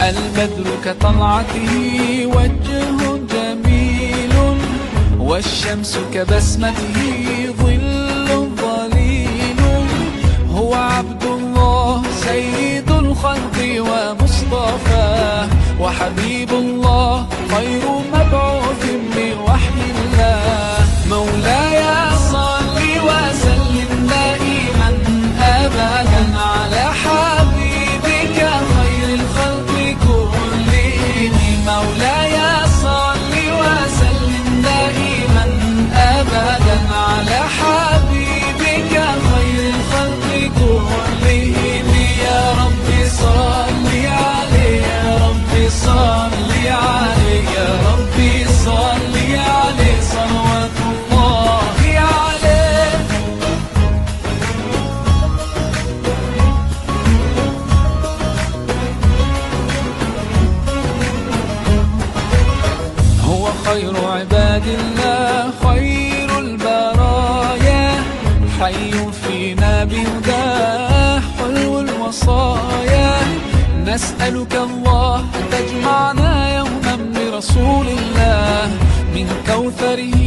البدر كطلعته وجه جميل، والشمس كبسمته ظل ظليل. هو عبد الله سيد الخلق ومصطفاه، وحبيب الله خير مبعوث من وحي الله. مولاي صل وسلم دائما أبدا على حبيبك خير الخلق كلهم. مولاي صل وسلم دائما أبدا على حبيبك خير الخلق كلهم. يا رب صل عليه، يا رب صل عليه، يا رب صل عليه صلوات الله عليه. هو خير عباد الله خير البرايا، حي فينا بهداه حلو الوصايا. نسألك الله أن تجمعنا يوما برسول الله، من كوثره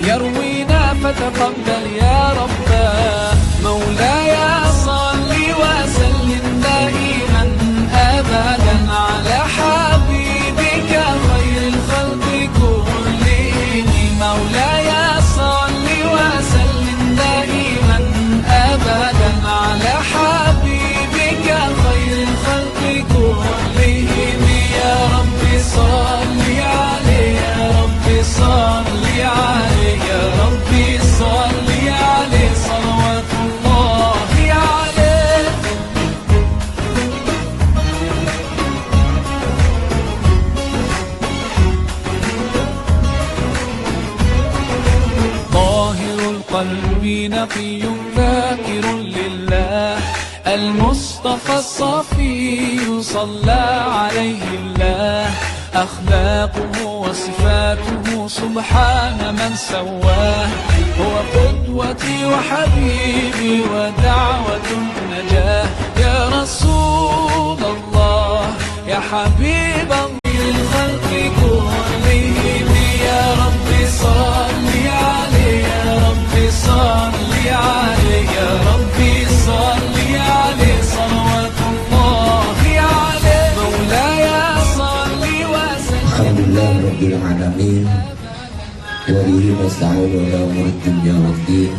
يروينا فتقبل يا رباه. مولاي صل وسلم دائما أبدا على حبيبك خير الخلق كلهم. مولاي صل وسلم دائما أبدا على حبيبك خير الخلق كلهم. يا رب صل عليه، يا رب صل عليه، يا رب صل عليه صلوات الله عليه. طاهر القلب نقي ذاكر لله، المصطفى الصفي صلى عليه الله. أخلاقه وصفاته سبحان من سواه، هو قدوتي وحبيبي ودعوة النجاة. يا رسول الله يا حبيب الخلق كلهم. يا رب صل عليه، يا رب صل عليه، يا رب صل عليه صلوات الله عليه. مولاي صل وسلم. Alhamdulillah Rabbil Alamin, wa bihi nasta'in ala umuri dunya waddin,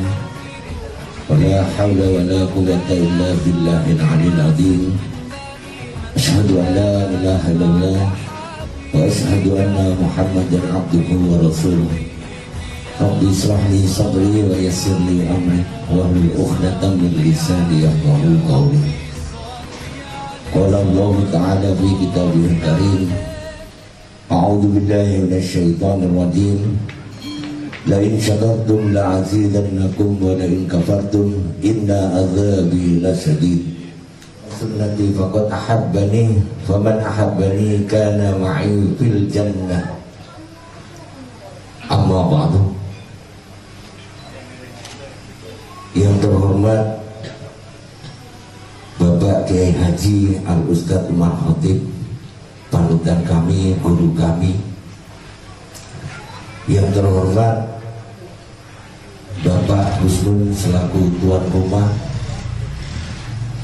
wa la hawla wa la quwwata illa billahil aliyyil azim. Asyhadu an la ilaha illallah wa asyhadu anna Muhammadan abduhu wa rasuluh. Rabbi israh li sadri wa yassir li amri wahlul 'uqdatam min lisani yafqahu qawli. Qala Allah ta'ala fi kitabihil karim, a'udzu billahi minasyaitonir rajim. La in syakartum la azidannakum wa la in kafartum inna azabi lasyadid. Sunnati faqad ahabbani faman ahabbani kana ma'i fil jannah. Amma ba'du. Yang terhormat Bapak Kiai Haji Al-Ustadz Umar Khatib, panutan kami, guru kami. Yang terhormat Bapak Husnul selaku tuan rumah.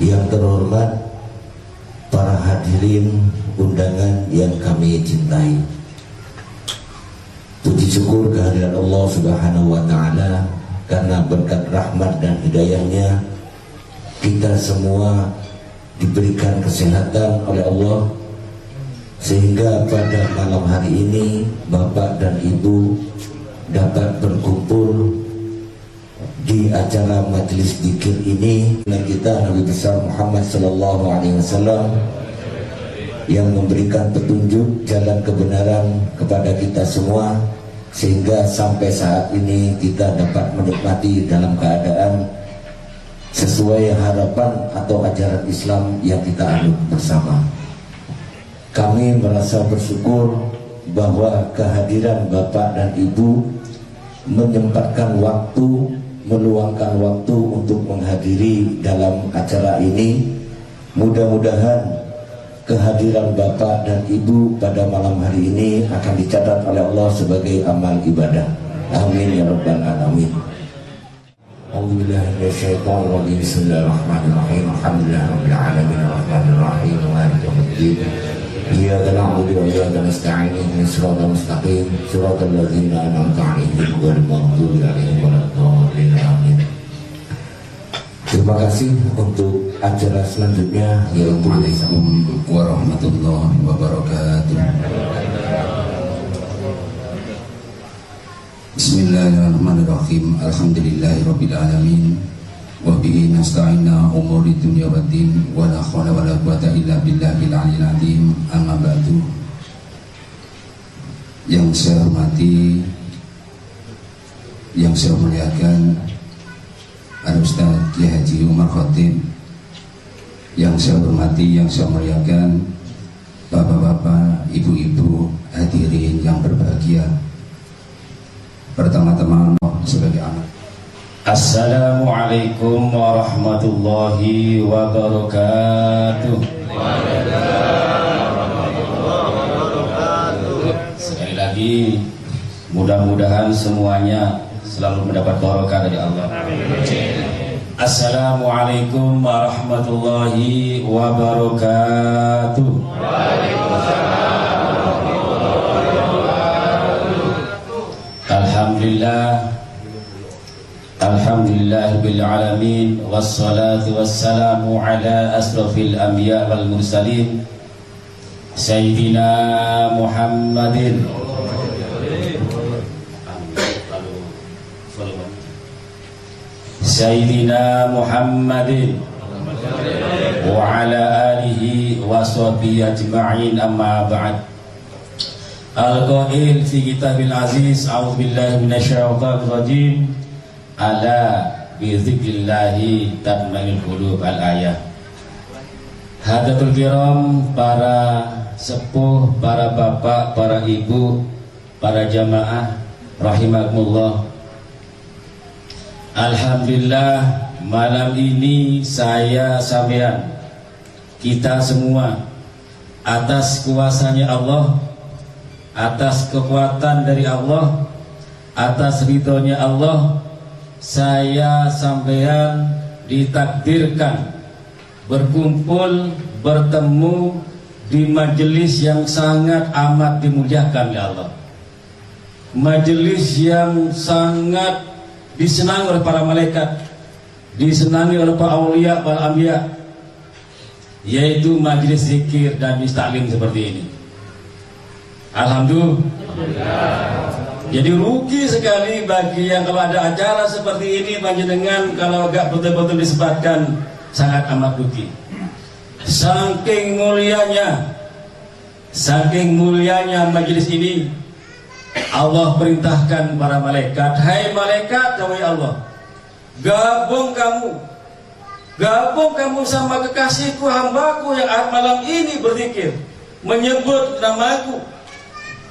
Yang terhormat para hadirin undangan yang kami cintai. Puji syukur kehadiran Allah Subhanahu wa ta'ala, karena berkat rahmat dan hidayahnya kita semua diberikan kesehatan oleh Allah, sehingga pada malam hari ini Bapak dan Ibu dapat berkumpul di acara majelis zikir ini dengan kita Nabi besar Muhammad sallallahu alaihi wasallam yang memberikan petunjuk jalan kebenaran kepada kita semua, sehingga sampai saat ini kita dapat menikmati dalam keadaan sesuai harapan atau ajaran Islam yang kita anut bersama. Kami merasa bersyukur bahwa kehadiran Bapak dan Ibu menyempatkan waktu, meluangkan waktu untuk menghadiri dalam acara ini. Mudah-mudahan kehadiran Bapak dan Ibu pada malam hari ini akan dicatat oleh Allah sebagai amal ibadah. Amin ya rabbal alamin. A'udzubillahi Bismillahirrahmanirrahim. Alhamdulillahirabbil alamin arrahmanir rahim maliki yaumiddin. Iyyaka na'budu wa iyyaka nasta'in ihdinas siratal mustaqim siratal ladzina an'amta 'alaihim ghairil maghdubi 'alaihim waladdallin. Amin. Terima kasih untuk acara selanjutnya, yaitu Assalamualaikum warahmatullahi wabarakatuh. Bismillahirrahmanirrahim. Alhamdulillahirabbil alamin. Wa bihi nasta'inna umuri dunya waddin. Wa la haula wa la quwwata illa billahil aliyyil azim. Amma ba'du. Yang saya hormati, yang saya muliakan Al-Ustaz Kiai Haji Umar Khatib, yang saya hormati, yang saya muliakan bapak-bapak, ibu-ibu, hadirin yang berbahagia. Pertama-tama sebagai anak, Assalamualaikum warahmatullahi wabarakatuh. Sekali lagi, mudah-mudahan semuanya selalu mendapat barokah dari Allah. Assalamualaikum warahmatullahi wabarakatuh. Alhamdulillahirabbil alamin wassalatu wassalamu ala asrafil anbiya wal mursalin sayyidina Muhammadin Sayyidina Muhammadin wa ala alihi wa sahbihi ajma'in, amma ba'd. Al-qail fi kitabil aziz, a'udzu billahi minasyaitonir rajim, ala bi dzikrillahi tatma'innul qulub. Al-ayah. Hadatul kiram, para sepuh, para bapak, para ibu, para jamaah rahimakumullah. Alhamdulillah, malam ini saya sampean, kita semua, atas kuasanya Allah, atas kekuatan dari Allah, atas ridhonya Allah, saya sampean ditakdirkan berkumpul, bertemu di majelis yang sangat amat dimuliakan oleh Allah, majelis yang sangat disenangi oleh para malaikat, disenangi oleh para aulia, para anbiya, yaitu majelis zikir dan taklim seperti ini. Alhamdulillah. Jadi rugi sekali bagi yang kalau ada acara seperti ini panjenengan kalau agak betul-betul disebutkan, sangat amat rugi. Saking mulianya majelis ini, Allah perintahkan para malaikat, hai malaikat, wahai Allah, gabung kamu sama kekasihku, hambaku yang malam ini berzikir, menyebut namaku.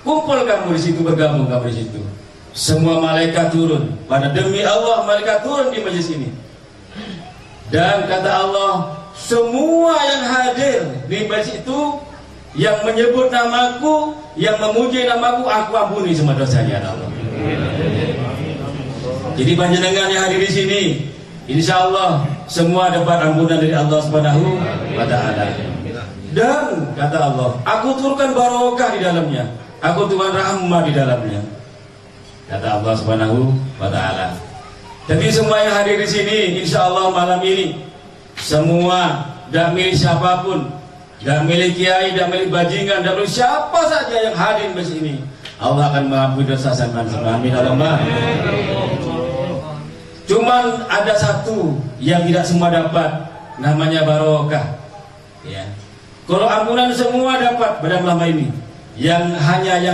Kumpul kamu di situ, bergabung kamu di situ. Semua malaikat turun, pada demi Allah malaikat turun di majelis ini. Dan kata Allah, semua yang hadir di majelis itu, yang menyebut namaku, yang memuji namaku, aku ampuni semua dosanya, Allah. Jadi panjenengan yang hadir di sini, insya Allah semua dapat ampunan dari Allah Subhanahu wa Ta'ala. Dan kata Allah, aku turunkan barokah di dalamnya, aku turunkan rahmah di dalamnya, kata Allah Subhanahu wa Ta'ala. Jadi semua yang hadir di sini, insya Allah malam ini, semua, tidak milih siapapun, tidak milik kiai, tidak milik bajingan, tidak milik siapa saja yang hadir di sini, Allah akan mengampuni dosa sampean semua. Amin Allahumma. Cuman ada satu yang tidak semua dapat, namanya barokah. Ya. Kalau ampunan semua dapat pada malam ini, yang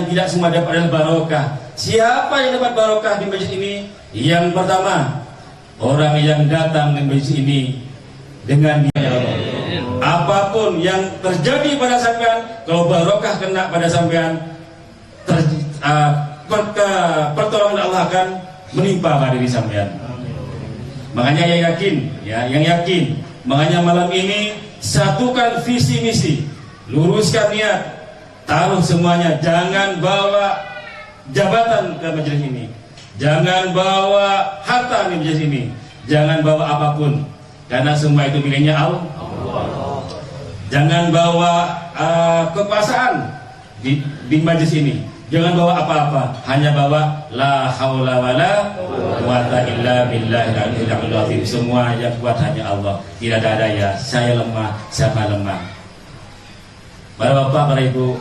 tidak semua dapat adalah barokah. Siapa yang dapat barokah di masjid ini? Yang pertama, orang yang datang di masjid ini dengan dia Allah. Apapun yang terjadi pada sampean, kalau barokah kena pada sampean, pertolongan Allah akan menimpa pada diri sampean. Makanya yang yakin, makanya malam ini satukan visi misi, luruskan niat, taruh semuanya, jangan bawa jabatan ke majelis ini, jangan bawa harta di majelis ini, jangan bawa apapun, karena semua itu miliknya Allah. Jangan bawa kekuasaan di majelis ini, jangan bawa apa-apa, hanya bawa la haula wala quwata illa billahil aliyyil azim. Semua yang kuat hanya Allah, tidak ada daya, saya lemah, siapa lemah. Para bapak, para ibu,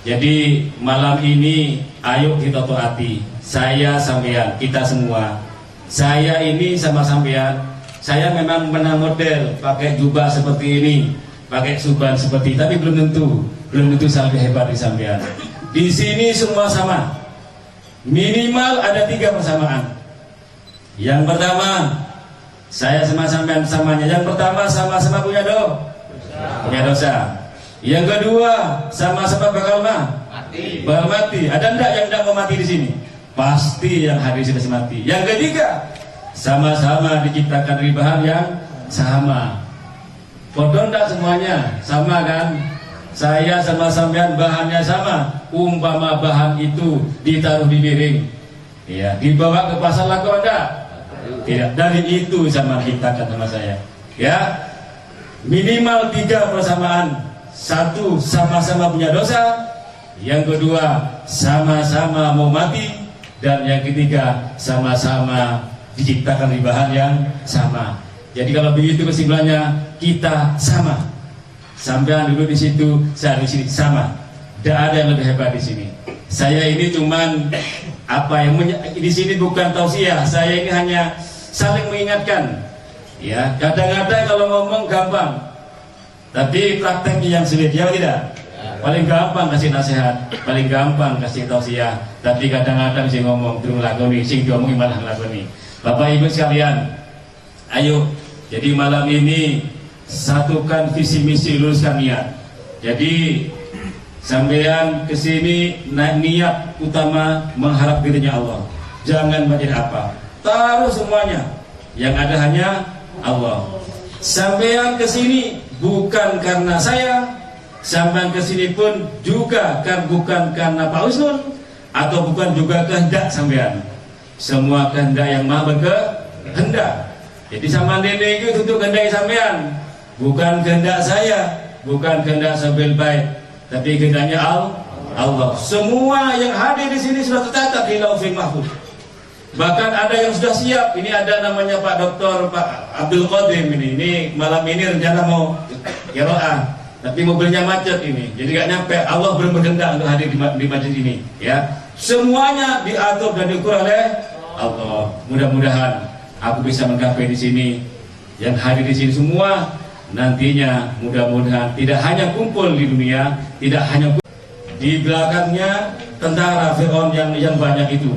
jadi malam ini ayo kita taati. Saya sampean, kita semua. Saya ini sama sampean. Saya memang pernah model pakai jubah seperti ini, pakai suban seperti, tapi belum tentu sampai hebat di sampean. Di sini semua sama. Minimal ada 3 persamaan. Yang pertama, saya sama sampean samanya. Yang pertama, sama-sama punya dosa. Yang kedua, sama-sama bakal mati. Ada enggak yang tidak mau mati di sini? Pasti yang hadir sudah mati. Yang ketiga, sama-sama diciptakan dari bahan yang sama. Bodoh enggak semuanya? Sama kan? Saya sama sampean bahannya sama. Umpama bahan itu ditaruh di piring, ya, dibawa ke pasar laku enggak? Tidak. Dari itu sama diciptakan sama saya. Ya, minimal 3 persamaan. 1, sama-sama punya dosa. Yang kedua, sama-sama mau mati. Dan yang ketiga, sama-sama diciptakan dari bahan yang sama. Jadi kalau begitu kesimpulannya, kita sama. Sampean dulu di situ, saya di sini sama. Tidak ada yang lebih hebat di sini. Saya ini cuman di sini bukan tausiah. Saya ini hanya saling mengingatkan. Ya, kadang-kadang kalau ngomong gampang, tapi prakteknya yang sulit, ya tidak? Paling gampang kasih nasihat, paling gampang kasih tausiah, tapi kadang-kadang sing ngomong durung lakoni, sing diomongin malah nglakoni. Bapak Ibu sekalian, ayo. Jadi malam ini satukan visi misi, luruskan niat. Jadi sampean kesini niat utama mengharap ridhonya Allah. Jangan macam apa, taruh semuanya. Yang ada hanya Allah. Sampean kesini bukan karena saya, sampai ke sini pun juga bukan karena Pak Usnun, atau bukan juga kehendak sampean. Semua kehendak yang maha berkehendak. Jadi sama nenek itu untuk kehendak sampean, bukan kehendak saya, bukan kehendak Sabil Bait, tapi kehendaknya Allah. Semua yang hadir di sini sudah tercatat di Lauhul Mahfuz. Bahkan ada yang sudah siap. Ini ada namanya Pak Dr. Pak Abdul Qadim ini malam ini rencana mau qiraah, tapi mobilnya macet ini, jadi gak nyampe. Allah belum berkehendak untuk hadir di majlis ini. Ya, semuanya diatur dan diukur oleh Allah. Mudah-mudahan aku bisa menggapai di sini. Yang hadir di sini semua nantinya mudah-mudahan tidak hanya kumpul di dunia, tidak hanya di belakangnya tentara Fir'aun yang banyak itu.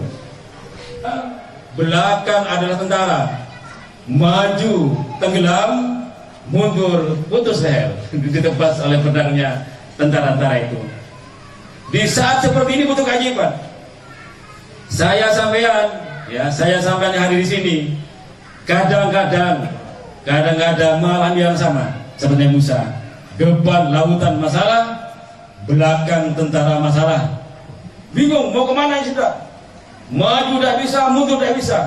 Belakang adalah tentara, maju tenggelam, mundur putus leher, ditebas oleh pedangnya tentara-tentara itu. Di saat seperti ini butuh keajaiban. Saya sampean yang hadir di sini, kadang-kadang mengalami yang sama seperti Musa. Depan lautan masalah, belakang tentara masalah. Bingung mau kemana sudah? Maju tidak bisa, mundur tidak bisa.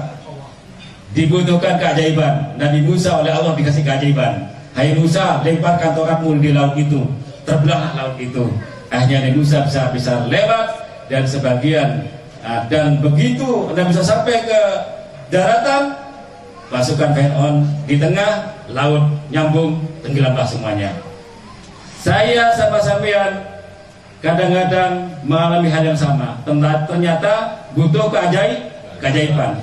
Dibutuhkan keajaiban. Nabi Musa oleh Allah dikasih keajaiban. Hai Musa, lemparkan tongkatmu di laut itu. Terbelahlah laut itu. Akhirnya Nabi Musa bisa lewat dan sebagian dan begitu Nabi Musa sampai ke daratan, pasukan Fir'aun di tengah laut nyambung, tenggelamlah semuanya. Saya sama sampean kadang-kadang mengalami hal yang sama. Ternyata butuh keajaiban.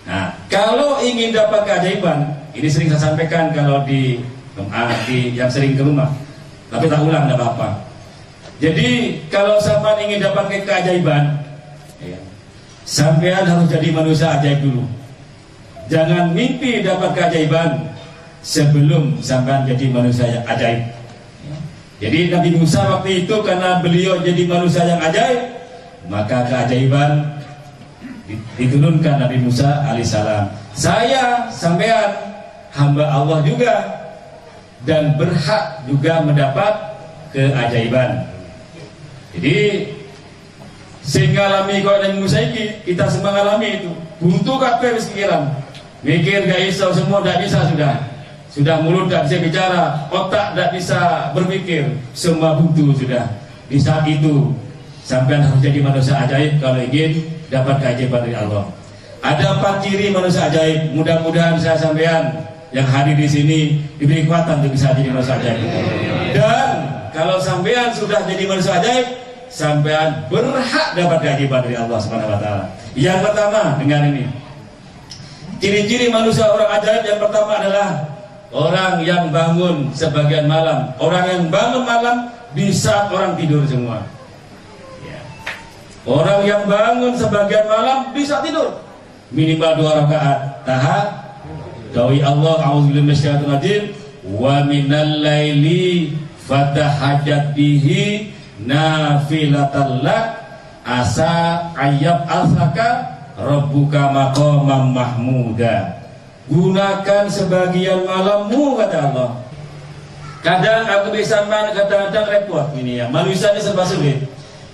Nah, kalau ingin dapat keajaiban, ini sering saya sampaikan kalau di yang sering ke rumah, tapi tak ulang, tidak apa-apa. Jadi kalau sampean ingin dapat keajaiban, sampean harus jadi manusia ajaib dulu. Jangan mimpi dapat keajaiban sebelum sampean jadi manusia yang ajaib. Jadi Nabi Musa waktu itu karena beliau jadi manusia yang ajaib, maka keajaiban diturunkan Nabi Musa alaihissalam. Saya sampean hamba Allah juga dan berhak juga mendapat keajaiban. Jadi sing ngalami kok nang musaiki, kita semua ngalami itu. Buntu kabeh wis pikiran. Mikir gak iso, semua tidak bisa sudah mulut tidak bisa bicara, otak tidak bisa berpikir, semua buntu sudah. Di saat itu sampean harus jadi manusia ajaib kalau ingin dapat keajaiban dari Allah. Ada 4 ciri manusia ajaib. Mudah-mudahan saya sampean yang hadir di sini diberi kekuatan untuk bisa jadi manusia ajaib. Dan kalau sampean sudah jadi manusia ajaib, sampean berhak dapat keajaiban dari Allah Subhanahu wa taala. Yang pertama, dengan ini. Ciri-ciri manusia orang ajaib yang pertama adalah orang yang bangun sebagian malam. Orang yang bangun malam di saat orang tidur semua. Ya. Orang yang bangun sebagian malam bisa tidur. Minimal 2 rakaat. Dawi Allah, a'udzubillahi minasyaitonir rajim, wa minal laili fatahajjat bihi nafilatan lak asa ayyab asaka rabbuka maqamam mahmuda. Gunakan sebagian malammu, kata Allah. Kadang aku bisa main, kadang-kadang repot ini ya. Manusia ini serba sulit.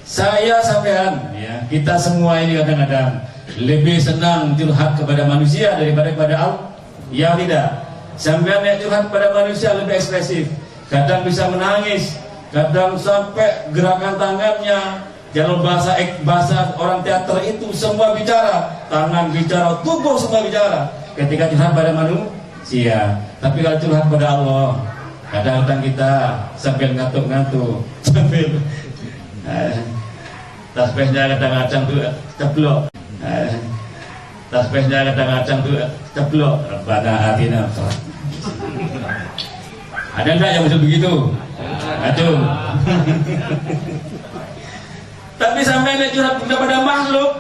Saya sampean ya, kita semua ini kadang-kadang lebih senang curhat kepada manusia daripada kepada Allah. Ya tidak. Sampean yang curhat kepada manusia lebih ekspresif. Kadang bisa menangis, kadang sampai gerakan tangannya, kalau bahasa orang teater itu semua bicara, tangan bicara, tubuh semua bicara. Ketika curhat pada manusia, tapi kalau curhat pada Allah, kadang-kadang kita sambil ngantuk-ngantuk, sambil tasbihnya kadang-kadang tuh ceblok, tasbihnya kadang-kadang tuh ceblok. Rabbana atina. Ada enggak yang bisa begitu? Aduh. Tapi sampai curhat kepada makhluk,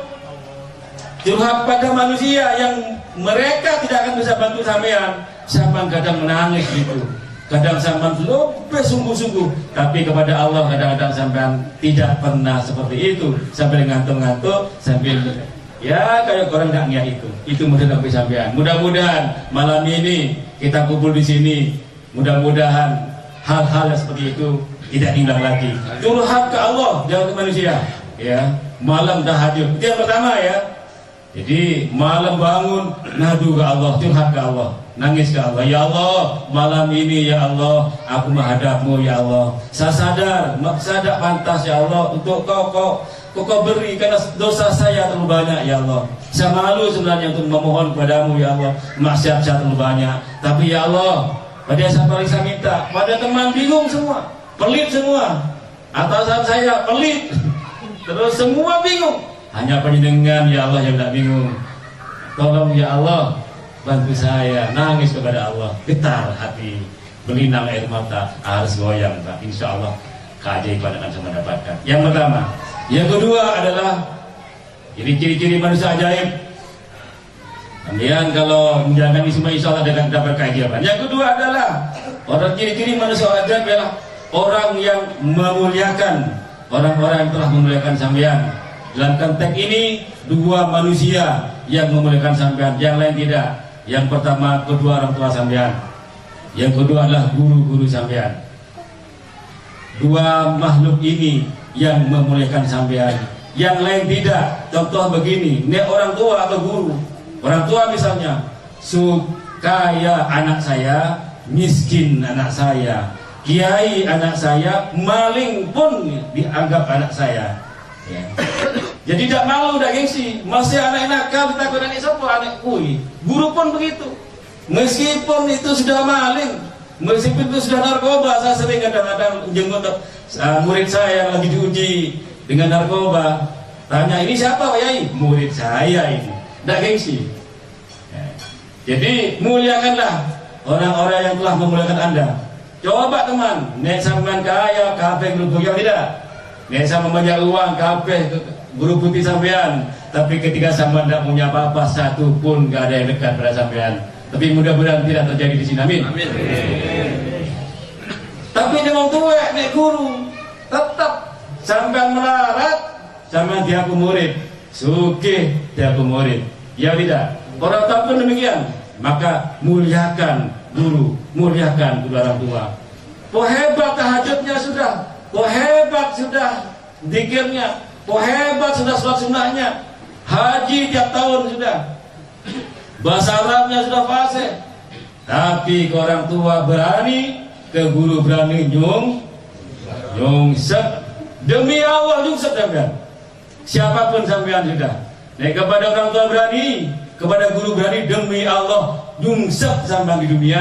curhat pada manusia yang mereka tidak akan bisa bantu sampean. Sampean kadang menangis gitu, kadang sampean lebih sungguh-sungguh. Tapi kepada Allah kadang-kadang sampean tidak pernah seperti itu, sambil ngantuk-ngantuk, sambil ya kayak orang tidak niat itu. Itu mudah bagi sampean. Mudah-mudahan malam ini kita kumpul di sini. Mudah-mudahan hal-hal yang seperti itu tidak diulang lagi. Curhat ke Allah, jangan ke manusia. Ya, malam tahajud. Itu yang pertama ya. Jadi malam bangun, ngadu ke Allah, curhat ke Allah, nangis ke Allah. Ya Allah, malam ini ya Allah, aku menghadapmu ya Allah. Saya sadar pantas ya Allah untuk kau beri karena dosa saya terlalu banyak ya Allah. Saya malu sebenarnya untuk memohon kepadamu ya Allah. Maksiat saya terlalu banyak. Tapi ya Allah, pada saya paling saya minta, pada teman bingung semua, pelit semua, atasan saya pelit, terus semua bingung. Hanya penjenengan ya Allah yang tidak bingung. Tolong ya Allah, bantu saya. Nangis kepada Allah, getar hati, berlinang air mata, harus goyang Pak. Insya Allah keajaiban akan saya mendapatkan. Yang pertama. Yang kedua adalah ini ciri-ciri manusia ajaib. Kemudian kalau menjalankan ini semua insya Allah akan dapat keajaiban. Yang kedua adalah orang ciri-ciri manusia ajaib adalah orang yang memuliakan orang-orang yang telah memuliakan sampean. Dalam konteks ini 2 manusia yang memuliakan sampean, yang lain tidak. Yang pertama kedua orang tua sampean. Yang kedua adalah guru-guru sampean. 2 makhluk ini yang memuliakan sampean, yang lain tidak. Contoh begini, ini orang tua atau guru. Orang tua misalnya, kaya anak saya, miskin anak saya, kiai anak saya, maling pun dianggap anak saya. Ya. Jadi tidak malu, tidak gengsi. Masih anak nakal, kita anak siapa? Anak kui. Guru pun begitu. Meskipun itu sudah maling, meskipun itu sudah narkoba, saya sering kadang-kadang jenggot murid saya yang lagi diuji dengan narkoba. Tanya, ini siapa Pak Yai? Murid saya ini. Tidak gengsi. Ya. Jadi muliakanlah orang-orang yang telah memuliakan Anda. Coba teman, nek sampean kaya, kabeh ngelubuh tidak. Nek sampean banyak uang, kabeh guru putih sampean. Tapi ketika sampean tidak punya apa-apa, satu pun gak ada yang dekat pada sampean. Tapi mudah-mudahan tidak terjadi di sini. Amin. Amin. Tapi dengan tua, nek guru, tetap sampean melarat, sampean diaku murid, sugih diaku murid. Ya tidak. Orang tak pun demikian. Maka muliakan guru, muliakan kedua orang tua. Kok hebat tahajudnya sudah, kok hebat sudah zikirnya, kok hebat sudah sholat sunnahnya, haji tiap tahun sudah, bahasa Arabnya sudah fasih. Tapi ke orang tua berani, ke guru berani nyungsep. Demi Allah nyungsep sampean. Siapapun sampean sudah. Nek kepada orang tua berani, kepada guru berani, demi Allah nyungsep sampean di dunia,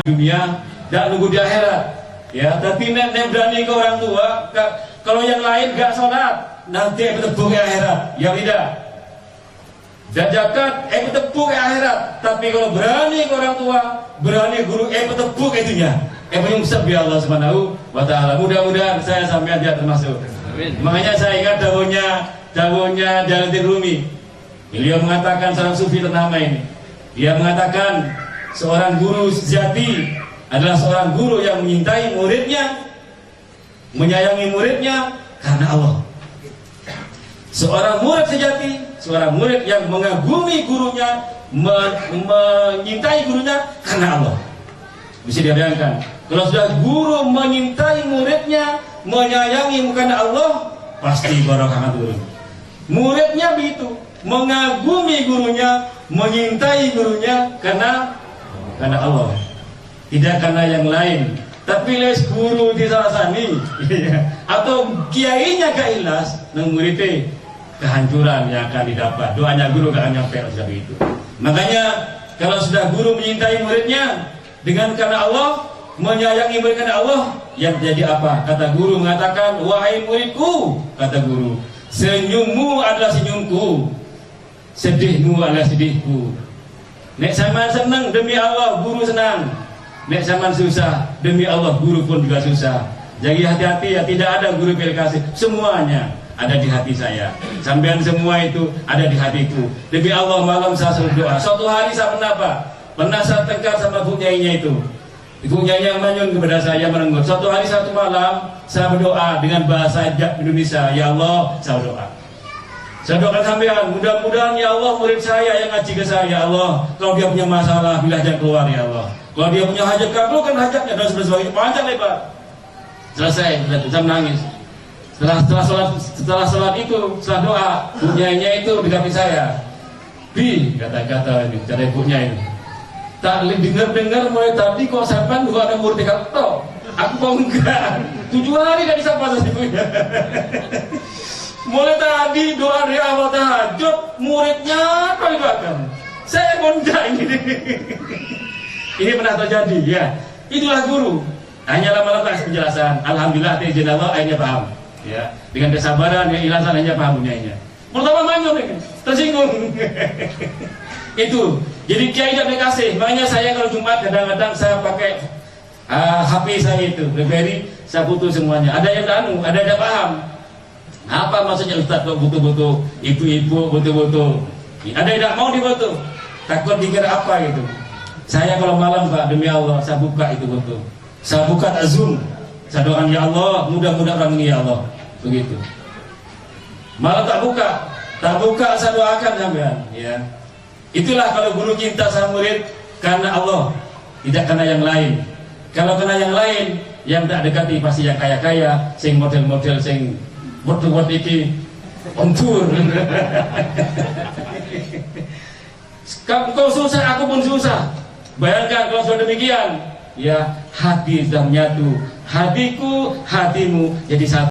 dan nunggu di akhirat. Ya, tapi nek berani ke orang tua, kalau yang lain gak sholat, nanti bertepuk ke akhirat. Ya tidak. Dan zakat, bertepuk ke akhirat. Tapi kalau berani ke orang tua, berani guru, bertepuk itunya. Menyungsep ya Allah Subhanahu wa ta'ala. Mudah-mudahan saya sampai dia termasuk. Amin. Makanya saya ingat dawuhnya Jalaluddin Rumi. Beliau mengatakan, seorang sufi ternama ini, dia mengatakan seorang guru sejati adalah seorang guru yang menyintai muridnya, menyayangi muridnya karena Allah. Seorang murid sejati, seorang murid yang mengagumi gurunya, menyintai gurunya karena Allah. Bisa dibayangkan, kalau sudah guru menyintai muridnya, menyayangi karena Allah, pasti barokah turun. Muridnya begitu, mengagumi gurunya, menyintai gurunya karena Allah, tidak karena yang lain. Tapi les guru di salah sani atau kiainya gak ikhlas, nang muridnya kehancuran yang akan didapat. Doanya guru gak nyampe seperti itu. Makanya kalau sudah guru menyintai muridnya dengan karena Allah, menyayangi murid karena Allah, yang terjadi apa? Kata guru mengatakan, wahai muridku, kata guru, senyummu adalah senyumku, sedihmu adalah sedihku. Nek sampean senang, demi Allah guru senang. Nek sampean susah, demi Allah guru pun juga susah. Jadi hati-hati ya, tidak ada guru pilih kasih, semuanya ada di hati saya. Sampean semua itu ada di hatiku. Demi Allah malam saya selalu doa. Suatu hari saya pernah saya tengkar sama ibu nyainya itu. Ibu nyainya manyun kepada saya menenggut. Suatu hari satu malam saya berdoa dengan bahasa Indonesia. Ya Allah, saya berdoa. Saya doakan sampean, mudah-mudahan ya Allah murid saya yang ngaji ke saya, ya Allah, kalau dia punya masalah bila aja keluar ya Allah. Kalau dia punya hajat, kabulkan hajatnya dan sebagainya. Panjang lebar. Selesai, saya menangis. Setelah sholat itu, setelah doa, punyanya itu dekati saya. Bi, kata-kata ini, cara ibunya ini. Tak dengar mulai tadi kok sampai juga ada murid dekat tok. Aku kok enggak. 7 hari gak disapa sama ibunya. Mulai tadi doa dari awal tahajud, muridnya paling belakang. Saya kondak ini. Ini pernah terjadi ya. Itulah guru. Hanya lama-lama penjelasan. Alhamdulillah izin Allah akhirnya paham. Ya, dengan kesabaran yang ilasan hanya paham punyanya. Pertama manyun ini, tersinggung. Itu. Jadi kiai tidak dikasih. Makanya saya kalau Jumat kadang-kadang saya pakai HP saya itu, BlackBerry, saya butuh semuanya. Ada yang ada yang paham. Apa maksudnya Ustaz kok butuh-butuh, ibu-ibu butuh-butuh. Ada yang tidak mau dibutuh. Takut dikira apa gitu. Saya kalau malam Pak, demi Allah, saya buka itu butuh. Saya buka Zoom. Saya doakan ya Allah, mudah-mudahan orang ini ya Allah. Begitu. Malah tak buka saya doakan sampean, ya. Itulah kalau guru cinta sama murid karena Allah, tidak karena yang lain. Kalau karena yang lain, yang tak dekati pasti yang kaya-kaya, sing model-model sing word iki ontur. Kau susah, aku pun susah. Bayangkan kalau sudah demikian, ya hati sudah menyatu, hatiku, hatimu jadi satu.